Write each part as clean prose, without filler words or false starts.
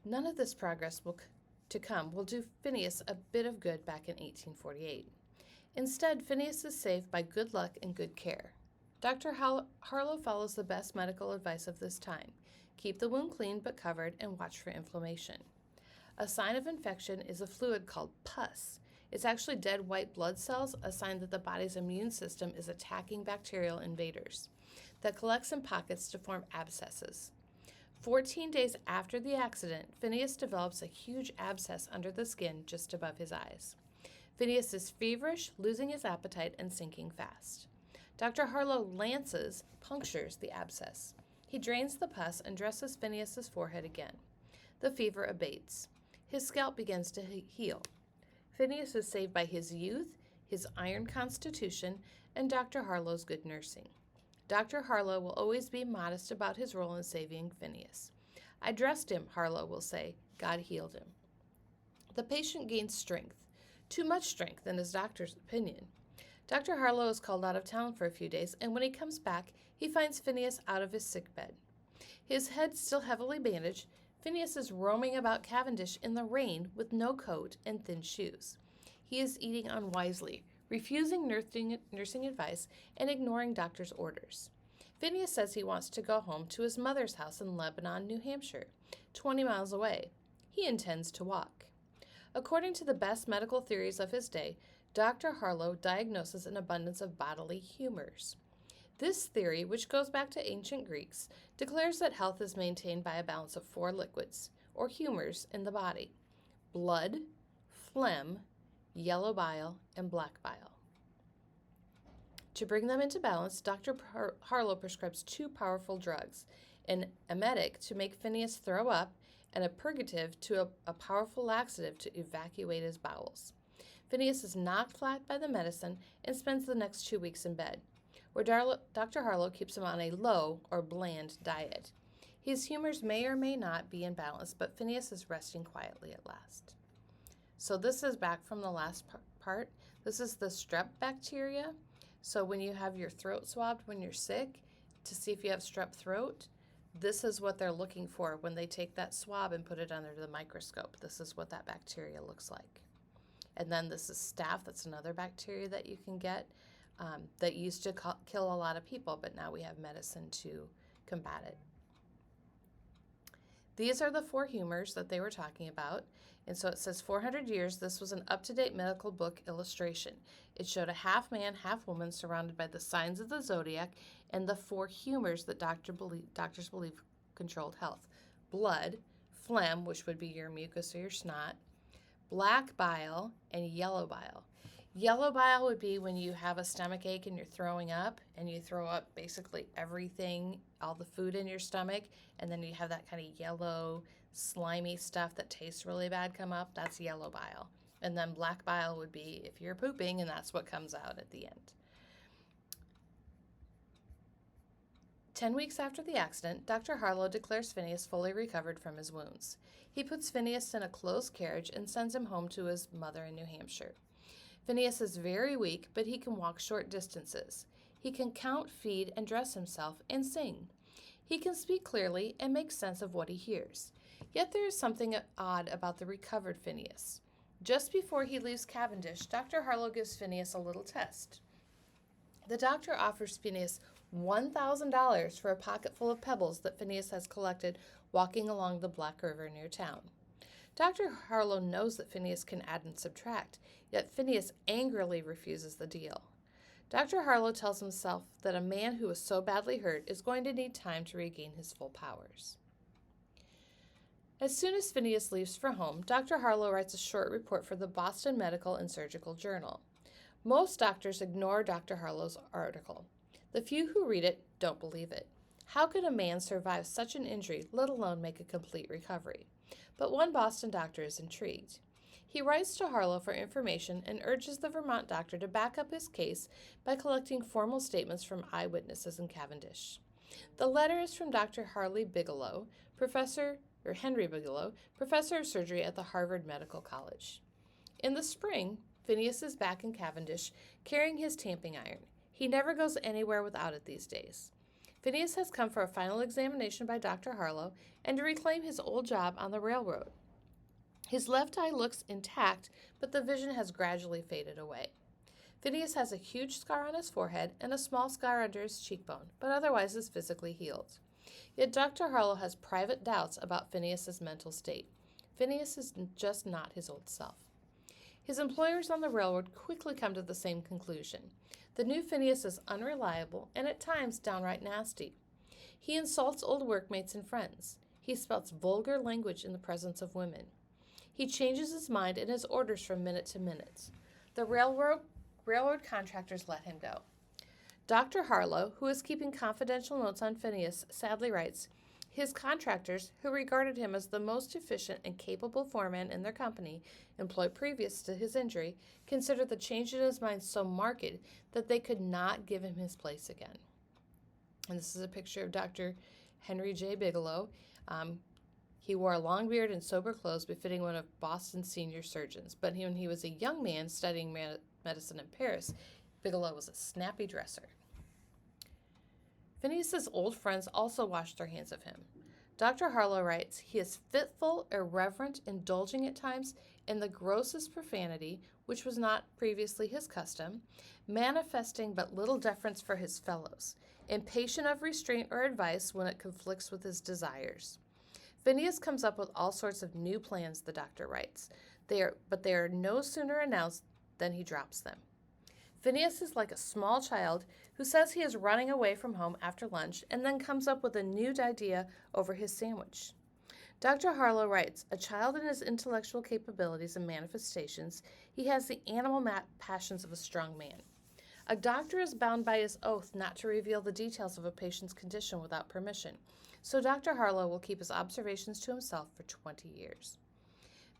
None of this progress to come will do Phineas a bit of good back in 1848. Instead, Phineas is saved by good luck and good care. Dr. Harlow follows the best medical advice of this time. Keep the wound clean but covered and watch for inflammation. A sign of infection is a fluid called pus. It's actually dead white blood cells, a sign that the body's immune system is attacking bacterial invaders that collects in pockets to form abscesses. 14 days after the accident, Phineas develops a huge abscess under the skin just above his eyes. Phineas is feverish, losing his appetite, and sinking fast. Dr. Harlow punctures the abscess. He drains the pus and dresses Phineas's forehead again. The fever abates. His scalp begins to heal. Phineas is saved by his youth, his iron constitution, and Dr. Harlow's good nursing. Dr. Harlow will always be modest about his role in saving Phineas. I dressed him, Harlow will say. God healed him. The patient gains strength. Too much strength, in his doctor's opinion. Dr. Harlow is called out of town for a few days, and when he comes back, he finds Phineas out of his sick bed. His head still heavily bandaged, Phineas is roaming about Cavendish in the rain with no coat and thin shoes. He is eating unwisely, refusing nursing advice, and ignoring doctor's orders. Phineas says he wants to go home to his mother's house in Lebanon, New Hampshire, 20 miles away. He intends to walk. According to the best medical theories of his day, Dr. Harlow diagnoses an abundance of bodily humors. This theory, which goes back to ancient Greeks, declares that health is maintained by a balance of 4 liquids, or humors, in the body: blood, phlegm, yellow bile, and black bile. To bring them into balance, Dr. Harlow prescribes 2 powerful drugs, an emetic to make Phineas throw up, and a purgative to a powerful laxative to evacuate his bowels. Phineas is knocked flat by the medicine and spends the next 2 weeks in bed, where Dr. Harlow keeps him on a low or bland diet. His humors may or may not be in balance, but Phineas is resting quietly at last. So this is back from the last part. This is the strep bacteria. So when you have your throat swabbed when you're sick to see if you have strep throat, this is what they're looking for when they take that swab and put it under the microscope. This is what that bacteria looks like. And then this is staph. That's another bacteria that you can get that used to kill a lot of people, but now we have medicine to combat it. These are the 4 humors that they were talking about. And so it says 400 years, this was an up-to-date medical book illustration. It showed a half man, half woman surrounded by the signs of the zodiac and the 4 humors that doctors believe controlled health: blood, phlegm, which would be your mucus or your snot, black bile, and yellow bile. Yellow bile would be when you have a stomach ache and you're throwing up, and you throw up basically everything, all the food in your stomach, and then you have that kind of yellow, slimy stuff that tastes really bad come up. That's yellow bile. And then black bile would be if you're pooping, and that's what comes out at the end. 10 weeks after the accident, Dr. Harlow declares Phineas fully recovered from his wounds. He puts Phineas in a closed carriage and sends him home to his mother in New Hampshire. Phineas is very weak, but he can walk short distances. He can count, feed, and dress himself, and sing. He can speak clearly and make sense of what he hears. Yet there is something odd about the recovered Phineas. Just before he leaves Cavendish, Dr. Harlow gives Phineas a little test. The doctor offers Phineas $1,000 for a pocket full of pebbles that Phineas has collected walking along the Black River near town. Dr. Harlow knows that Phineas can add and subtract, yet Phineas angrily refuses the deal. Dr. Harlow tells himself that a man who is so badly hurt is going to need time to regain his full powers. As soon as Phineas leaves for home, Dr. Harlow writes a short report for the Boston Medical and Surgical Journal. Most doctors ignore Dr. Harlow's article. The few who read it don't believe it. How could a man survive such an injury, let alone make a complete recovery? But one Boston doctor is intrigued. He writes to Harlow for information and urges the Vermont doctor to back up his case by collecting formal statements from eyewitnesses in Cavendish. The letter is from Dr. Henry Bigelow, professor of surgery at the Harvard Medical College. In the spring, Phineas is back in Cavendish carrying his tamping iron. He never goes anywhere without it these days. Phineas has come for a final examination by Dr. Harlow and to reclaim his old job on the railroad. His left eye looks intact, but the vision has gradually faded away. Phineas has a huge scar on his forehead and a small scar under his cheekbone, but otherwise is physically healed. Yet Dr. Harlow has private doubts about Phineas's mental state. Phineas is just not his old self. His employers on the railroad quickly come to the same conclusion. The new Phineas is unreliable and at times downright nasty. He insults old workmates and friends. He spouts vulgar language in the presence of women. He changes his mind and his orders from minute to minute. The railroad contractors let him go. Dr. Harlow, who is keeping confidential notes on Phineas, sadly writes, his contractors, who regarded him as the most efficient and capable foreman in their company, employed previous to his injury, considered the change in his mind so marked that they could not give him his place again. And this is a picture of Dr. Henry J. Bigelow. He wore a long beard and sober clothes befitting one of Boston's senior surgeons. But when he was a young man studying medicine in Paris, Bigelow was a snappy dresser. Phineas's old friends also washed their hands of him. Dr. Harlow writes, he is fitful, irreverent, indulging at times in the grossest profanity, which was not previously his custom, manifesting but little deference for his fellows, impatient of restraint or advice when it conflicts with his desires. Phineas comes up with all sorts of new plans, the doctor writes, but they are no sooner announced than he drops them. Phineas is like a small child who says he is running away from home after lunch and then comes up with a new idea over his sandwich. Dr. Harlow writes, a child in his intellectual capabilities and manifestations, he has the animal passions of a strong man. A doctor is bound by his oath not to reveal the details of a patient's condition without permission, so Dr. Harlow will keep his observations to himself for 20 years.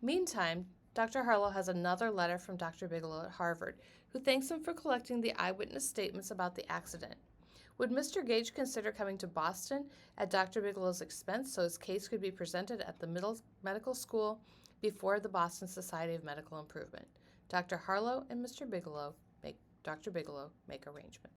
Meantime, Dr. Harlow has another letter from Dr. Bigelow at Harvard, who thanks him for collecting the eyewitness statements about the accident. Would Mr. Gage consider coming to Boston at Dr. Bigelow's expense so his case could be presented at the medical school before the Boston Society of Medical Improvement? Dr. Harlow and Dr. Bigelow make arrangements.